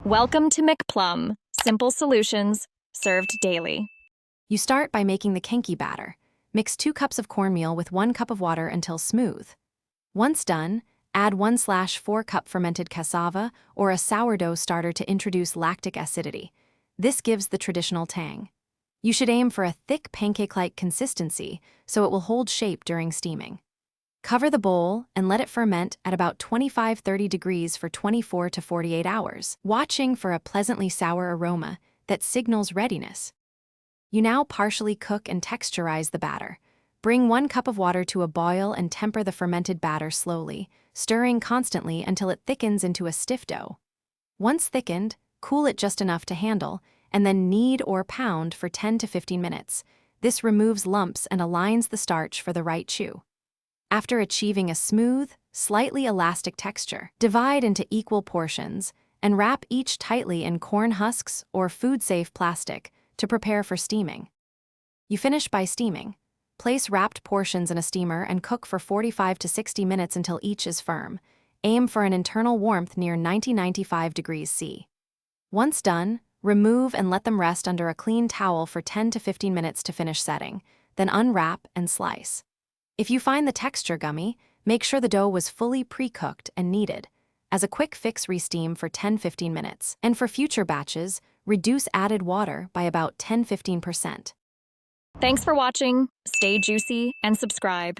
Welcome to McPlum, simple solutions served daily. You start by making the kenkey batter. Mix 2 cups of cornmeal with 1 cup of water until smooth. Once done, add 1/4 cup fermented cassava or a sourdough starter to introduce lactic acidity. This gives the traditional tang. You should aim for a thick pancake-like consistency so it will hold shape during steaming. Cover the bowl and let it ferment at about 25-30 degrees for 24 to 48 hours, watching for a pleasantly sour aroma that signals readiness. You now partially cook and texturize the batter. Bring 1 cup of water to a boil and temper the fermented batter slowly, stirring constantly until it thickens into a stiff dough. Once thickened, cool it just enough to handle, and then knead or pound for 10 to 15 minutes. This removes lumps and aligns the starch for the right chew. After achieving a smooth, slightly elastic texture, divide into equal portions and wrap each tightly in corn husks or food-safe plastic to prepare for steaming. You finish by steaming. Place wrapped portions in a steamer and cook for 45 to 60 minutes until each is firm. Aim for an internal warmth near 90-95 degrees C. Once done, remove and let them rest under a clean towel for 10 to 15 minutes to finish setting, then unwrap and slice. If you find the texture gummy, make sure the dough was fully pre-cooked and kneaded. As a quick fix, re-steam for 10-15 minutes. And for future batches, reduce added water by about 10-15%. Thanks for watching. Stay juicy and subscribe.